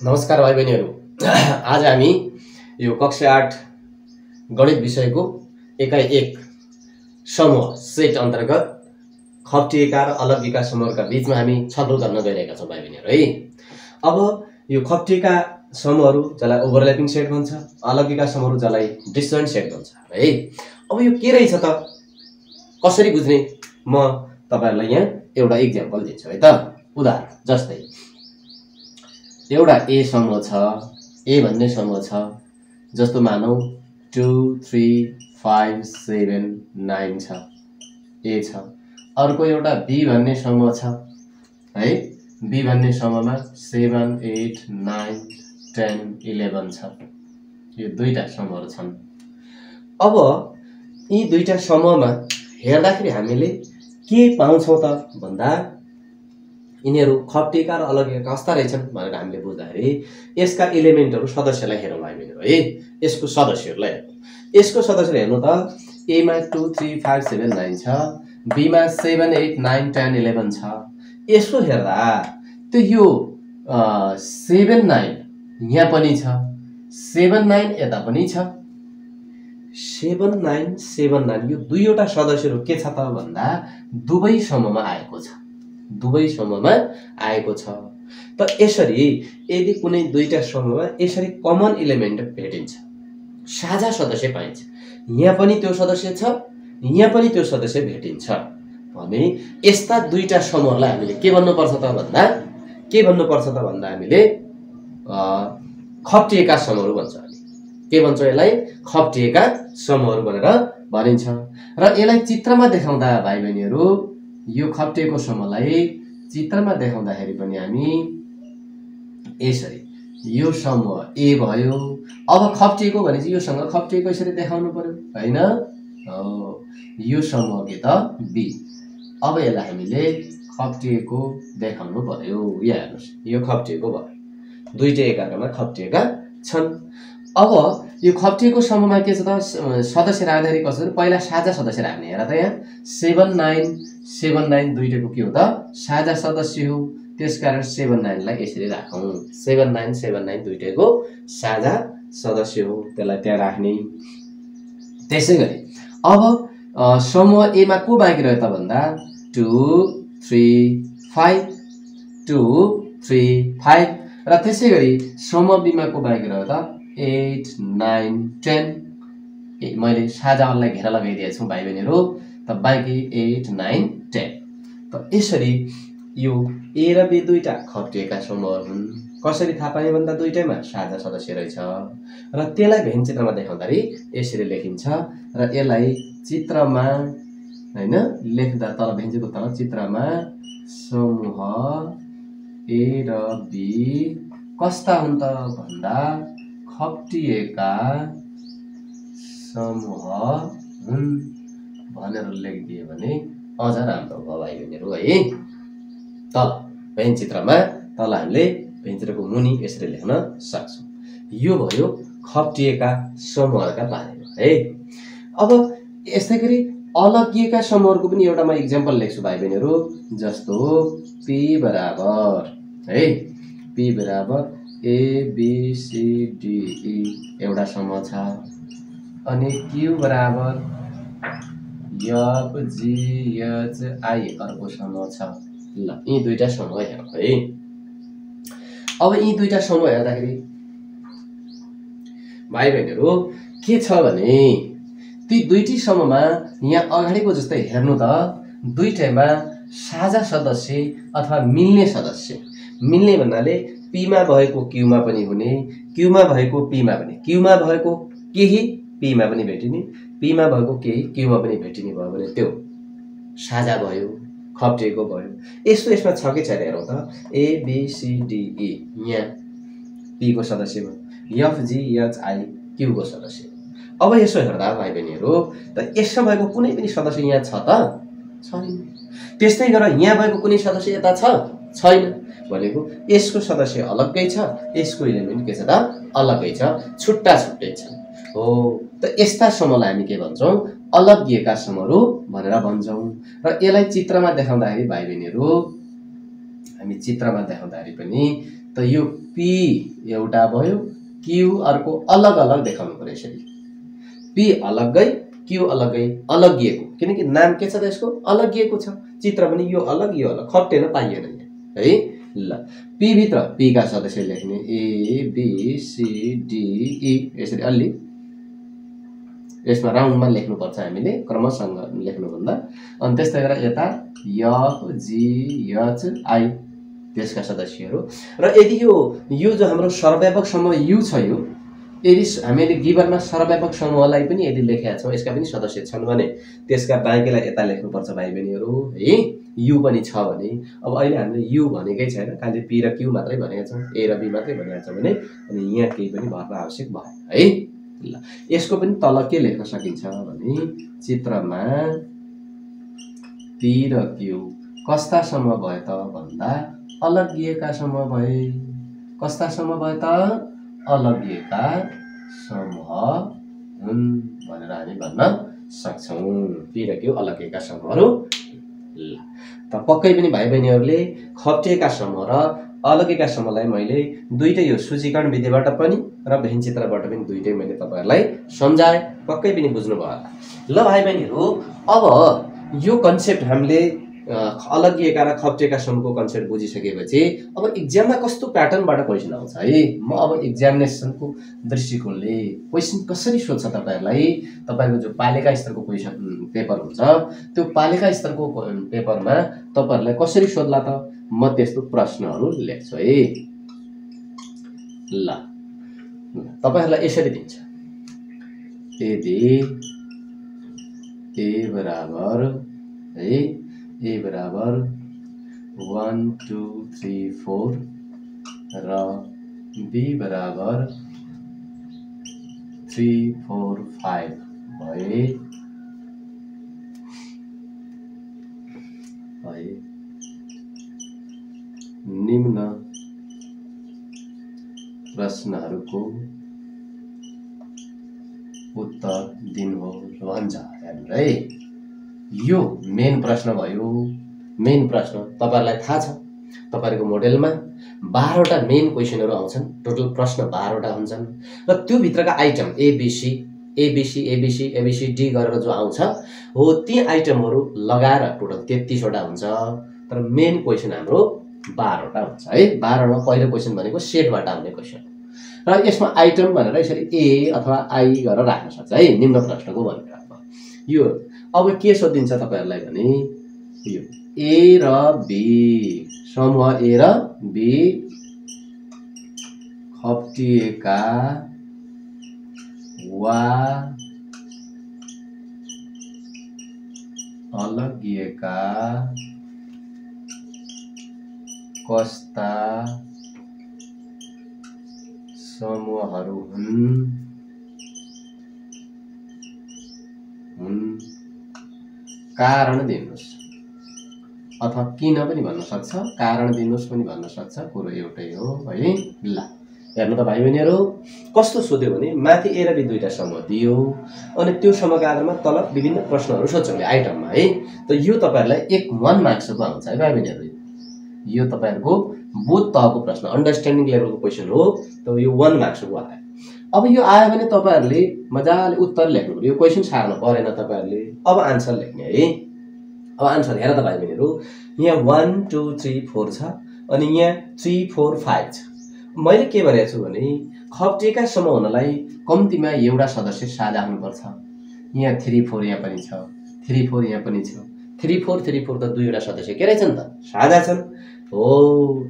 नमस्कार भाइ बहिनीहरू। आज हामी यो कक्षा 8 गणित विषयको एकाइ 1 समूह सेट अन्तर्गत खप्टिएका र अलग्गिएका समूहका बीचमा हामी छलफल गर्न गइरहेका छौँ भाइ बहिनीहरू है। अब यो खप्टिएका समूहहरू जसलाई ओभरल्यापिङ सेट भन्छ, अलग्गिएका समूहहरू जसलाई डिसजोइन्ट सेट भन्छ है। अब यो के रहेछ त, कसरी बुझ्ने, म तपाईहरुलाई यहाँ एउटा एक्जाम्पल दिन्छु है त। उदाहरण जस्तै एउटा ए समूह छ, ए भन्ने समूह छ, जस्तो मानौ 2 3 5 7 9 छ, ए छ। अर्को एउटा बी भन्ने समूह छ है, बी भन्ने समूहमा 7 8 9 10 11 छ। यो दुईटा समूहहरू छन्। अब यी दुईटा समूहमा हेर्दाखेरि हामीले के पाउँछौं त भन्दा यिनीहरू खप्टिएका र अलग्गिएका कस्ता रहेछन् भनेर हामीले बुझ्दाखेरि यसका एलिमेन्टहरू सदस्यलाई हेरौँ हामीहरू है। यसको सदस्यहरूलाई हेरौँ। यसको सदस्यहरू हेर्नु त, ए मा 2 3 5 7 9 छ, बी मा 7 8 9 10 11 छ। यसो हेर्दा त्यो यो 7 9 यहाँ पनि छ, 7 9 यता पनि छ। 7 9 7 9 यो दुईवटा सदस्यहरू के छ त भन्दा दुवै समूहमा आएको छ, दुवै समूहमा आएको छ। त यसरी यदि कुनै दुईटा समूहमा यसरी कमन एलिमेन्ट भेटिन्छ, साझा सदस्य पाइन्छ, यहाँ पनि त्यो सदस्य छ, यहाँ पनि त्यो सदस्य भेटिन्छ भने यस्ता दुईटा समूहलाई हामीले के भन्नुपर्छ त भन्दा हामीले खप्टिएका समूहहरू भन्छ। के भन्छ यसलाई? खप्टिएका समूहहरू भनेर भनिन्छ। र यसलाई चित्रमा देखाउँदा भाइ बहिनीहरू, यो खप्टिएको समूहलाई चित्रमा देखाउँदाखेरि पनि हामी यसरी, यो समूह ए भयो। अब खप्टिएको भनेपछि योसँग खप्टिएको यसरी देखाउनु पर्यो हैन? यो समूह के त बी। अब यसलाई हामीले खप्टिएको देखाउनु पर्यो। यहाँ हेर्नुस्, यो खप्टिएको भयो, दुईटै एकअर्कामा खप्टिएका छन्। अब यो खप्टिएको समूहमा के छ त, सदस्य राख्दाखेरि कसरी, पहिला साझा सदस्य राख्ने। हेर त यहाँ 7 9 7 9 दुईटैको के हो त साझा सदस्य हो। त्यसकारण 7 9 लाई यसरी राखौं। 7 9 7 9 दुईटैको साझा सदस्य हो, त्यसलाई त्यहाँ राख्ने। त्यसैगरी अब समूह ए मा को बाँकी रह्यो त भन्दा 2 3 5 2 3 5 र त्यसैगरी समूह बी मा को बाँकी रह्यो त 8 9 10। मैले साझालाई घेरा लगाइदिएको छु भाइ बहिनीहरू, त बाँकी 8 9 10। त यसरी यो ए र बी दुईटा खप्टिएका समूहहरू हुन्। कसरी थाहा पाएँ भन्दा दुईटैमा साझा सदस्य रहेछ र त्यसलाई भेन चित्रमा देखाउँदाखेरि यसरी लेखिन्छ। र यसलाई चित्रमा हैन लेख्दा तल भेन्चेको तल चित्रमा समूह ए र बी कस्ता हुन् त भन्दा खप्टिएका समूह हुन् भनेर लेखिदियो भने अझ राम्रो भयो भाइ बहिनीहरू है। तल भेन चित्रमा तल हामीले भेन चित्रको मुनि यसरी लेख्न सक्छौं। यो भयो खप्टिएका समूहहरूका बारेमा है। अब यस्तै गरी अलग्गिएका समूहहरूको पनि एउटा म एक्जाम्पल लेख्छु भाइ बहिनीहरू। जस्तो पी बराबर है, पी बराबर A B C D E एउटा समूह छ, अनि क्यू बराबर एफ जी एच आई अर्को समूह छ। ल यी दुईटा समूह हेरौँ है। अब यी दुईटा समूह हेर्दाखेरि भाइ बहिनीहरू के छ भने ती दुईटी समूहमा यहाँ अगाडिको जस्तै हेर्नु त, दुईटैमा साझा सदस्य अथवा मिल्ने सदस्य, मिल्ने भन्नाले पी मा भएको क्यू मा पनि हुने, क्यू मा भएको पी मा पनि, क्यू मा भएको केही पी मा पनि भेटिने, पी मा भएको केही क्यू मा पनि भेटिने भयो भने त्यो साझा भयो, खप्टिएको भयो। यस्तो यसमा छ कि छैन हेरौँ त। A B C D E यहाँ पी को सदस्यमा, F G H I Q को सदस्य। अब यसो हेर्दा भाइ बहिनीहरू त यसमा भएको कुनै पनि सदस्य यहाँ छ त छैन। त्यस्तै गरेर यहाँ भएको कुनै सदस्य यता छ छैन। भनेको यसको सदस्य अलग्गै छ, यसको एलिमेन्ट के छ त अलग्गै छ, छुट्टा छुट्टै छ हो। त यस्ता समूहलाई हामी के भन्छौं? अलग्गिएका समूहहरू भनेर भन्छौं। र यसलाई चित्रमा देखाउँदाखेरि भाइ बहिनीहरू, हामी चित्रमा देखाउँदाखेरि पनि त यो पी एउटा भयो, क्यू अर्को अलग अलग देखाउनु पर्यो यसरी। पी अलग्गै, क्यू अलग्गै, अलगिएको, किनकि नाम के छ त यसको अलगिएको छ, चित्र पनि यो अलग यो अलग, खप्टेन पाइएन है। ल पी भित्र पी का सदस्य लेख्ने A B C D E यसरी अलि यसमा राउन्डमा लेख्नुपर्छ हामीले क्रमसँग लेख्नुभन्दा। अनि त्यस्तै गरेर यता एफ जी एच आई त्यसका सदस्यहरू। र यदि यो जो हाम्रो सर्वव्यापक समूह यु छ, यो यदि हामीले गिभनमा सर्वव्यापक समूहलाई पनि यदि लेखेका छौँ, यसका पनि सदस्य छन् भने त्यसका बाँकीलाई यता लेख्नुपर्छ भाइ बहिनीहरू है। यु पनि छ भने अब अहिले हामीले यु भनेकै छैन, खालि पी र क्यू मात्रै भनेका छौँ, ए र बी मात्रै भनेका छौँ भने अनि यहाँ केही पनि भर्न आवश्यक भएन है। ल यसको पनि तल के लेख्न सकिन्छ भने चित्रमा पी र क्यू कस्ता समूह भए त भन्दा अलगिएका समूह भए। कस्ता समूह भए त अलगिएका समूह हुन् भनेर हामी भन्न सक्छौँ। पी र क्यू अलगिएका समूहहरू। ल त पक्कै पनि भाइ बहिनीहरूले खप्टिएका समूह र अलगिएका समूहलाई मैले दुईटै यो सूचीकरण विधिबाट पनि र भेन चित्रबाट पनि दुईटै मैले तपाईहरुलाई सम्झाए, पक्कै पनि बुझ्नु भयो होला। ल भाइ बहिनीहरू, अब यो कन्सेप्ट हामीले अलगिएका र खप्टिएका समूहको कन्सेप्ट बुझिसकेपछि अब एक्जाममा कस्तो प्याटर्नबाट क्वेशन आउँछ है, म अब एक्जामिनेसनको दृष्टिकोणले क्वेशन कसरी सोध्छ तपाईहरुलाई, तपाईको जो पालिका स्तरको क्वेशन पेपर हुन्छ त्यो पालिका स्तरको पेपरमा तपाईहरुलाई कसरी सोध्ला त म त्यस्तो प्रश्नहरू लेख्छु है। ल तपाईहरुलाई यसरी दिन्छ, यदि ए बराबर है, ए बराबर 1 2 3 4 र बी बराबर 3 4 5 भए निम्न प्रश्नहरूको उत्तर दिनुहोस् भन्छ है। यो मेन प्रश्न भयो। मेन प्रश्न तपाईहरुलाई थाहा छ, तपाईहरुको मोडेलमा 12 वटा मेन क्वेशनहरु आउँछन्, टोटल प्रश्न 12 वटा हुन्छन् र त्यो भित्रका item ABC ABC ABC ABC D गरेर जो आउँछ हो ती आइटमहरु लगाएर टोटल 33 वटा हुन्छ। तर मेन क्वेशन हाम्रो 12 वटा हुन्छ है। 12 मा पहिलो क्वेशन भनेको सेटबाट आउने क्वेशन र यसमा आइटम भनेर यसरी ए अथवा आई गरेर राख्न सक्छ है, निम्न प्रश्नको भनेर। यो अब के सोधिन्छ तपाईहरुलाई भने यो ए र बी समूह ए र बी खप्टिएका वा अलगिएका कस्ता समूहहरू हुन् कारण दिनुस्, अथवा किन पनि भन्न सक्छ, कारण दिनुस् पनि भन्न सक्छ, कुरो एउटै हो है। ल हेर्नु त भाइ बहिनीहरु, कस्तो सोध्यो भने माथि ए र बी दुईटा समूह दियो अनि त्यो समूहका आधारमा तल विभिन्न प्रश्नहरू सोध्छौं आइटममा है। त यो तपाईहरुलाई 1 मार्क्सको आउँछ है भाइ बहिनीहरु। यो तपाईहरुको बोध तहको प्रश्न, अन्डरस्ट्यान्डिङ लेभलको क्वेशन हो, त यो 1 मार्क्सको आयो। अब यो आयो भने तपाईहरुले मजाले उत्तर लेख्नु पर्यो, यो क्वेशन सार्न परेन तपाईहरुले। अब आन्सर लेख्ने है। अब आन्सर हेर त भाइ बहिनीहरु, यहाँ 1 2 3 4 छ अनि यहाँ 3 4 5 छ। मैले के भनेको छु भने खप्टिएका समूह हुनलाई कम्तीमा एउटा सदस्य साझा हुनुपर्छ। यहाँ 3 4 यहाँ पनि छ, 3 4 यहाँ पनि छ, 3 4 3 4 त दुईवटा सदस्य के रहेछन् त साझा छन् हो।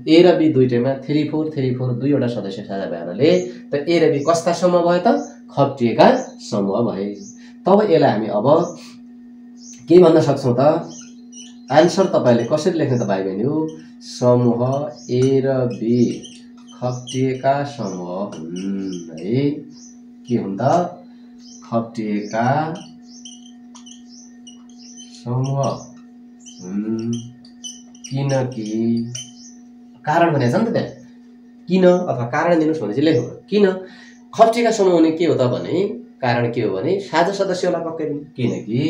ए र बी दुईटैमा 3 4 3 4 दुईवटा सदस्य साझा भएरले त ए र बी कस्ता समूह भयो त खप्टिएका समूह भए। तब यसलाई हामी अब के भन्न सक्छौं त, आन्सर तपाईले कसरी लेख्ने त भाइ बहिनी हो, समूह ए र बी खप्टिएका समूह हुन् है। के हुन् त खप्टिएका समूह हुन्, किनकि कारण भनेछ नि त त्यहाँ, किन अथवा कारण दिनुस् भने चाहिँ लेख्नु। किन खप्टिएका समूह हुने के हो त भने कारण के हो भने साझा सदस्य होला पक्कै पनि, किनकि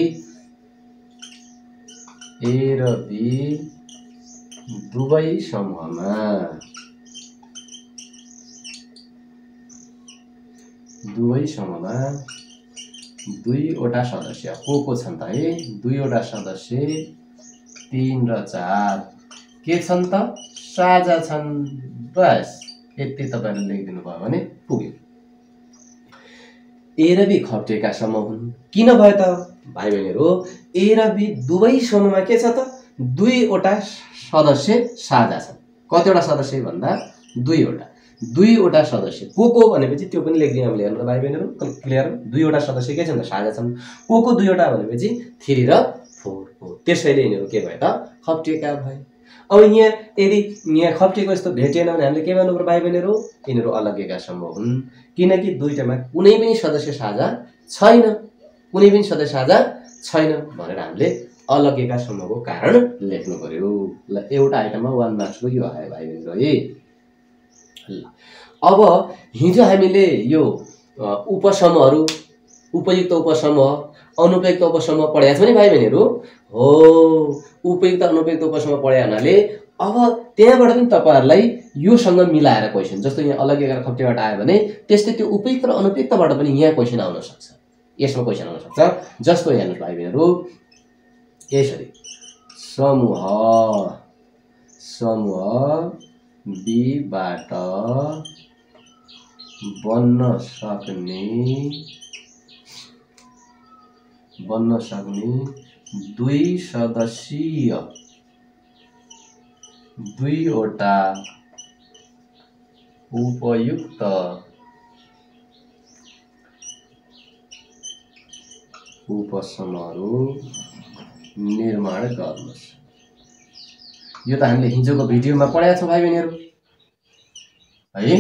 ए र बी दुवै समूहमा दुवै समूहमा दुईवटा सदस्य को छन् त है? दुईवटा सदस्य 3 र 4 के छन् त? साझा छन्। बस यति तपाईहरुले लेखिदिनु भयो भने पुग्यो। ए र बी खप्टिएका समूह हुन्। किन भयो त भाइ बहिनीहरु? ए र बी दुवै समूहमा के छ त? दुईवटा सदस्य साझा छन्। कतिवटा सदस्य भन्दा दुईवटा सदस्य को भनेपछि त्यो पनि लेख्दियौ हामीले। हेर्नु भाइ बहिनीहरु क्लियर? दुईवटा सदस्य के छन् त? साझा छन्। को दुईवटा भनेपछि 3 र 4 हो। त्यसैले यिनीहरु के भयो त? खप्टिएका भए। अब यदि यहाँ खप्टिएको जस्तो भेटिएन भने हामीले के भन्नु पर्यो भाइ बहिनीहरु? यिनीहरु अलग्गेका समूह हुन्। किनकि दुईटामा कुनै पनि सदस्य साझा छैन। कुनै पनि सदस्य साझा छैन भनेर हामीले अलग्गेका समूहको कारण लेख्नु पर्यो। ल एउटा आइटममा 1 मार्क्सको यो आयो भाइ बहिनीहरु है। ल अब हिजो हामीले यो उपसमूहहरु, उपयुक्त उपसमूह, अनुपयुक्त उपसमूह पढेका छौं नि भाइ बहिनीहरु? हो, उपयुक्त अनुपयुक्त उपसमूह पढे हुनाले अब त्यहाँबाट पनि तपाईहरुलाई योसँग मिलाएर क्वेशन, जस्तो यहाँ अलग्गेका र खप्टिएबाट आयो भने त्यस्तै त्यो उपयुक्त र अनुपयुक्तबाट पनि यहाँ क्वेशन आउन सक्छ। यसमा क्वेशन आउन सक्छ। जस्तो हेर्नुस् भाइ बहिनीहरु, यसरी समूह बी बाट बन्न सक्ने दुई सदस्यीय दुईवटा उपयुक्त उपसमूहहरु निर्माण गर्नुस्। यो त हामीले हिजोको भिडियोमा पढेका छौं भाइ बहिनीहरु है।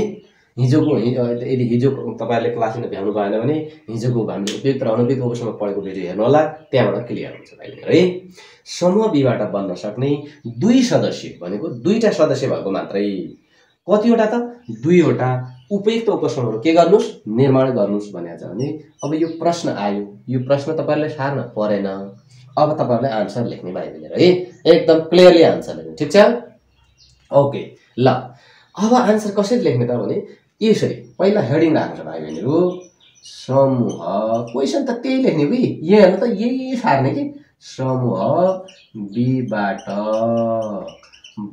हिजोको यदि हिजो तपाईहरुले क्लासमा भ्याउनु भएन भने हिजोको हामीले उपयुक्त र अनुपयुक्त उपसमूह पढेको भिडियो हेर्नु होला, त्यहाँबाट क्लियर हुन्छ भाइ बहिनीहरु है। समूह बीबाट बन्न सक्ने दुई सदस्य भनेको दुईटा सदस्य भएको मात्रै। कतिवटा त? दुईवटा उपयुक्त उपसमूहहरु के गर्नुस्? निर्माण गर्नुस् भनेको छ भने अब यो प्रश्न आयो। यो प्रश्न तपाईहरुले सार्न परेन। अब तपाईहरुले आन्सर लेख्ने भाइ बहिनीहरु है। एकदम क्लियरली आन्सर लेख्नु, ठीक छ? ओके ल अब आन्सर कसरी लेख्ने त भने यसरी पहिला हेडिङ राख्नु भाइ बहिनीहरु। समूह, क्वेशन त त्यही लेख्ने कि यहाँ हेर्नु त यही सार्ने कि समूह बीबाट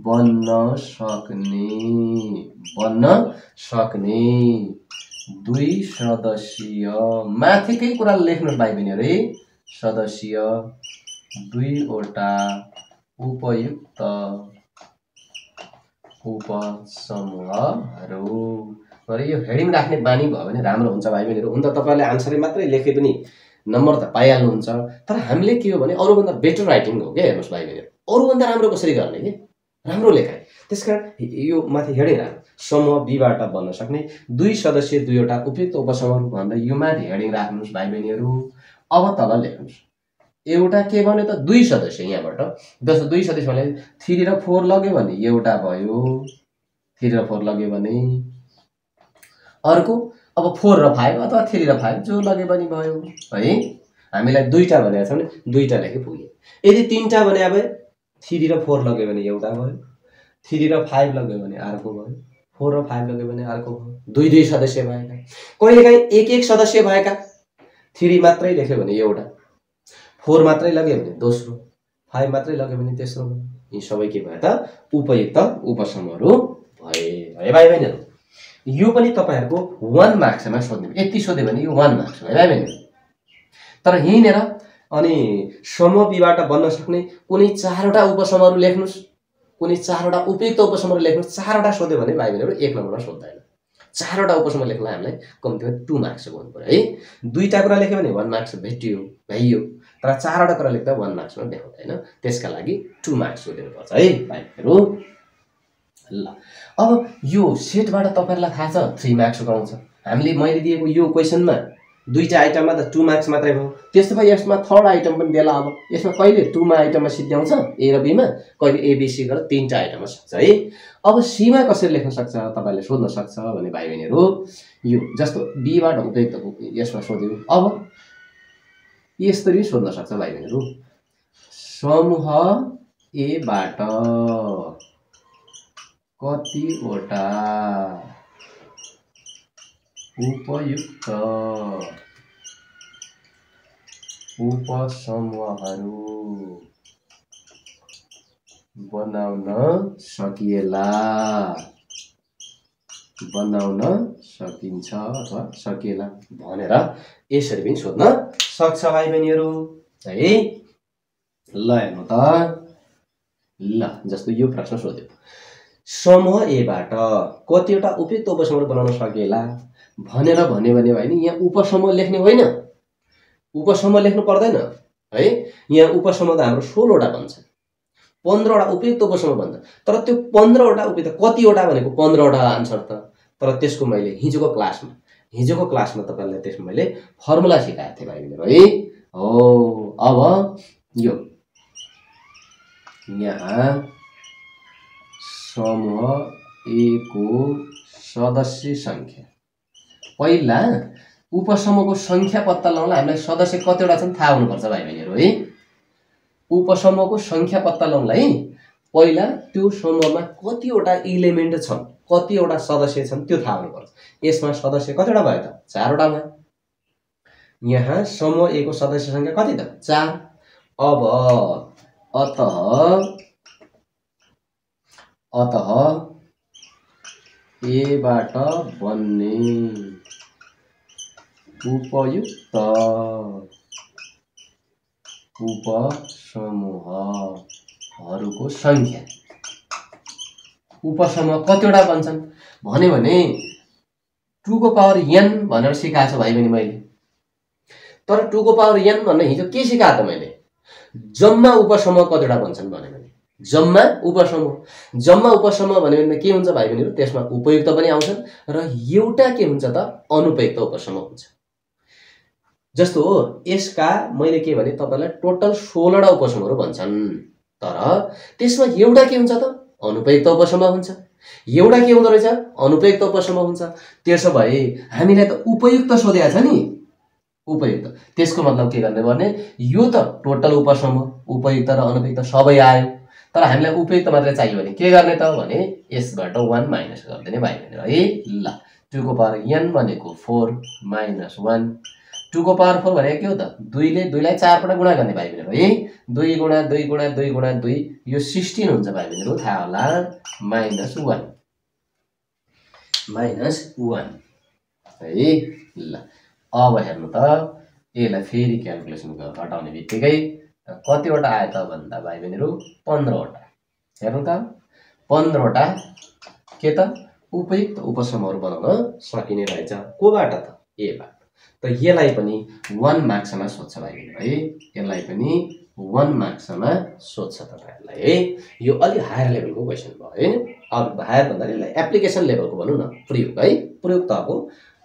बन्न सक्ने दुई सदस्यीय, माथिकै कुरा लेख्नुस् भाइ बहिनीहरु है। सदस्य दुईवटा उपयुक्त उपसमूहहरु। र यो हेडिङ राख्ने बानी भयो भने राम्रो हुन्छ भाइ बहिनीहरु। हुन त तपाईहरुले आन्सरै मात्रै लेखे पनि नम्बर त पाइहाल्नुहुन्छ, तर हामीले के हो भने अरूभन्दा बेटर राइटिङ हो के। हेर्नुस् भाइ बहिनीहरु, अरूभन्दा राम्रो कसरी गर्ने के? राम्रो लेखाइ। त्यसकारण यो माथि हेडिङ राख्नु, समूह बीबाट बन्न सक्ने दुई सदस्य दुईवटा उपयुक्त उपसमूहहरु भन्दा यो माथि हेडिङ राख्नुस् भाइ बहिनीहरु। अब तल लेख्नुस् एउटा के भन्यो त? दुई सदस्य। यहाँबाट जस्तो दुई सदस्य भने 3 र 4 लग्यो भने एउटा भयो। 3 र 4 लग्यो भने अर्को अब 4 र 5 अथवा 3 र 5 जो लग्यो भने भयो है। हामीलाई दुईटा भनेको छ भने दुईटा लेखे पुग्यो। यदि तीनटा भने अब 3 र 4 लग्यो भने एउटा भयो, 3 र 5 लग्यो भने अर्को भयो, 4 र 5 लग्यो भने अर्को भयो। दुई सदस्य भएका, कहिलेकाहीँ एक सदस्य भएका। 3 मात्रै लेख्यो भने एउटा, 4 मात्रै लग्यो भने दोस्रो, 5 मात्रै लग्यो भने तेस्रो। यी सबै के भयो त? उपयुक्त उपसमूहहरु भए है भाइ बहिनीहरु। यो पनि तपाईहरुको 1 मार्क्समा सोध्ने। यति सोध्यो भने यो 1 मार्क्स हो है भाइ बहिनीहरु। तर यहीँनेर अनि समूह बीबाट बन्न सक्ने कुनै 4वटा उपसमूहहरु लेख्नुस्, कुनै 4वटा उपयुक्त उपसमूहहरु लेख्नुस्। 4वटा सोध्यो भने भाइ बहिनीहरु 1 नम्बरमा सोध्दैन। 4वटा उपसमूह लेख्नलाई हामीलाई कम्तीमा 2 मार्क्स गर्नु पर्यो है। दुईटा कुरा लेख्यो भने 1 मार्क्स भ्याइयो, तर 4वटा कुरा लेख्दा 1 मार्क्समा भ्याउँदैन। त्यसका लागि 2 मार्क्स दिनुपर्छ है भाइ बहिनीहरु। ल अब यो सेटबाट तपाईहरुलाई थाहा छ 3 मार्क्सको आउँछ। मैले दिएको यो क्वेशनमा दुईटा आइटममा त 2 मार्क्स मात्रै भयो। त्यस्तै भयो यसमा थर्ड आइटम पनि देला। अब यसमा कहिले 2 मा आइटममा सिद्ध्याउँछ ए र बी मा, कहिले ए बी सी गरेर 3टा आइटममा सक्छ है। अब सी मा कसरी लेख्न सक्छ तपाईले सोध्न सक्छ भने भाइ बहिनीहरु यो जस्तो बी बाट उपयुक्त यसमा सोध्यो। अब यसरी सोध्न सक्छ भाइ बहिनीहरु। समूह ए बाट कतिवटा उपयुक्त उपसमूहहरू बनाउन सकिएला बनाउन सकिन्छ अथवा सकिएला भनेर यसरी पनि सोध्न सक्छ भाइ बहिनीहरू है। ल हेर्नु त ल जस्तो यो प्रश्न सोध्यो समूह एबाट कतिवटा उपयुक्त उपसमूह बनाउन सकिएला भनेर भन्यो भने भाइ नि यहाँ उपसमूह लेख्ने होइन उपसमूह लेख्नु पर्दैन है। यहाँ उपसमूह त हाम्रो 16 वटा बन्छ 15 वटा उपयुक्त उपसमूह बन्छ तर त्यो 15 वटा उपयुक्त कतिवटा भनेको 15 वटा आन्सर त तर त्यसको मैले हिजोको क्लासमा तपाईहरुलाई त्यसमा मैले फर्मुला सिकाएको थिएँ भाइ बहिनीहरु है। हो अब यो यहाँ समूह ए को सदस्य संख्या पहिला उपसमूहको संख्या पत्ता लगाउनलाई हामीलाई सदस्य कतिवटा छन् थाहा हुनुपर्छ भाइ बहिनीहरु है। उपसमूहको संख्या पत्ता लगाउनलाई पहिला त्यो समूहमा कतिवटा इलिमेन्ट छन् कतिवटा सदस्य छन् त्यो थाहा हुनुपर्छ। यसमा सदस्य कतिवटा भयो त 4 वटा भयो। यहाँ समूह ए को सदस्य संख्या कति त 4। अब अतः ए बाट बन्ने उपयुक्त उपसमूहहरूको संख्या उपसमूह कतिवटा बन्छन् भन्यो भने 2 को पावर n भनेर सिकाएको छु भाइ बहिनी मैले। तर 2 को पावर n भन्ने हिजो के सिकाएको त मैले जम्मा उपसमूह कतिवटा बन्छन् भन्यो भने जम्मा उपसमूह भन्यो भने के हुन्छ भाइ बहिनीहरु त्यसमा उपयुक्त पनि आउँछन् र एउटा के हुन्छ त अनुपयुक्त उपसमूह हुन्छ। जस्तो हो यसका मैले के भने तपाईलाई टोटल 16 वटा उपसमूहहरू भन्छन् तर त्यसमा एउटा के हुन्छ त अनुपयुक्त उपसमूह हुन्छ एउटा के हुँदो रहेछ अनुपयुक्त उपसमूह हुन्छ। त्यसो भए हामीलाई त उपयुक्त सोधेको छ नि उपयुक्त त्यसको मतलब के गर्ने भने यो त टोटल उपसमूह उपयुक्त र अनुपयुक्त सबै आयो तर हामीलाई उपयुक्त मात्र चाहियो भने के गर्ने त भने यसबाट 1 माइनस गर्दिने भाइ बहिनी है। ल 2 को पावर n भनेको 4 माइनस 1 2 को पावर 4 भनेको के हो त 2 ले 2 लाई 4 पटक गुणा गर्ने भाइ बहिनी है। 2 गुणा 2 गुणा 2 गुणा 2 यो 16 हुन्छ भाइ बहिनीहरु थाहा होला माइनस 1 है। ल अब हेर्नु त यसलाई फेरि क्याल्कुलेसन घटाउने बित्तिकै कतिवटा आयो त भन्दा भाइ बहिनीहरु 15 वटा। हेर्नु त 15 वटा के त उपयुक्त उपसमूहहरू बनाउन सकिने रहेछ कोबाट त एबाट। त यसलाई पनि 1 मार्क्समा सोध्छ भाइ बहिनी है यसलाई पनि 1 मार्क्समा सोध्छ तपाईहरुलाई है। यो अलि हायर लेभलको क्वेशन भयो हैन। अब हायर भन्दा यसलाई एप्लिकेसन लेभलको भनौं न प्रयोग है प्रयोगताको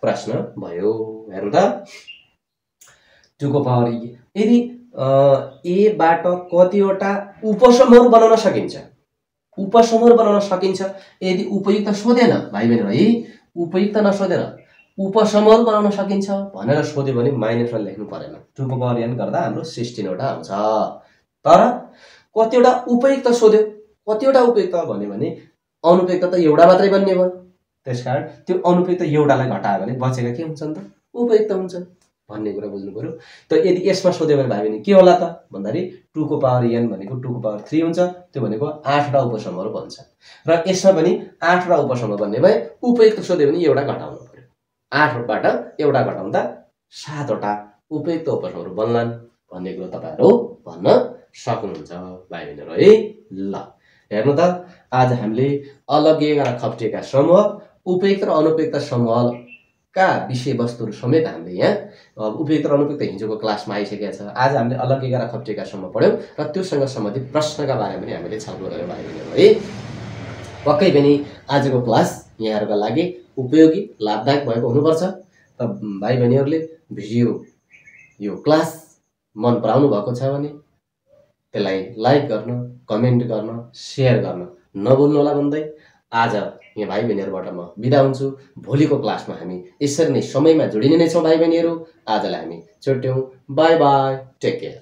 प्रश्न भयो। हेर्नु त 2 को पावर यदि ए बाट कतिवटा उपसमूहहरू बनाउन सकिन्छ यदि उपयुक्त सोधेन भाइ बहिनी है उपयुक्त नसोधेर उपसमूहहरू बनाउन सकिन्छ भनेर सोध्यो भने -1 लेख्नु पर्दैन 2 को पावर n गर्दा हाम्रो 16 वटा आउँछ। तर कतिवटा उपयुक्त सोध्यो कतिवटा उपयुक्त भन्यो भने अनुपयुक्त त एउटा मात्रै बन्ने भयो त्यसकारण त्यो अनुपयुक्त एउटालाई घटायो भने बचेका के हुन्छन् त उपयुक्त हुन्छन् भन्ने कुरा बुझ्नु पर्यो। त यदि यसमा सोध्यो भने भाइ बहिनी के होला त भन्दाखेरि 2 को पावर n भनेको 2 को पावर 3 हुन्छ त्यो भनेको 8 वटा उपसमूहहरू बन्छ र यसमा पनि 8 वटा उपसमूह बन्ने भए उपयुक्त सोध्यो भने एउटा घटाउनु पर्यो 8 बाट एउटा घटाउँदा 7 वटा उपयुक्त उपसमूहहरू बन्लान् भन्ने कुरा तपाईहरु भन्न सक्नुहुन्छ भाइ बहिनीहरु है। ल हेर्नु त आज हामीले अलग्गिएका र खप्टिएका समूह उपयुक्त र अनुपयुक्त समूहका विषयवस्तुहरू समेत हामीले यहाँ उपयुक्त र अनुपयुक्त हिजोको क्लासमा आइसकेका छ। आज हामीले अलग्गिएका र खप्टिएका समूह पढ्यौं र त्योसँग सम्बन्धित प्रश्नका बारेमा पनि हामीले छलफल गर्यौं भाइ बहिनीहरु है। पक्कै पनि आजको क्लास यहाँहरुका लागि उपयोगी लाभदायक भएको हुनुपर्छ। त भाइ बहिनीहरुले भिडियो यो क्लास मन पराउनु भएको छ भने त्यसलाई लाइक गर्न कमेन्ट गर्न शेयर गर्न नभुल्नु होला भन्दै आज यहाँ भाइ बहिनीहरुबाट म बिदा हुन्छु। भोलिको क्लासमा हामी यसरी नै समयमा जोडिने नै छौं भाइ बहिनीहरु। आजलाई हामी छुट्यौं बाइ बाइ टेक केयर।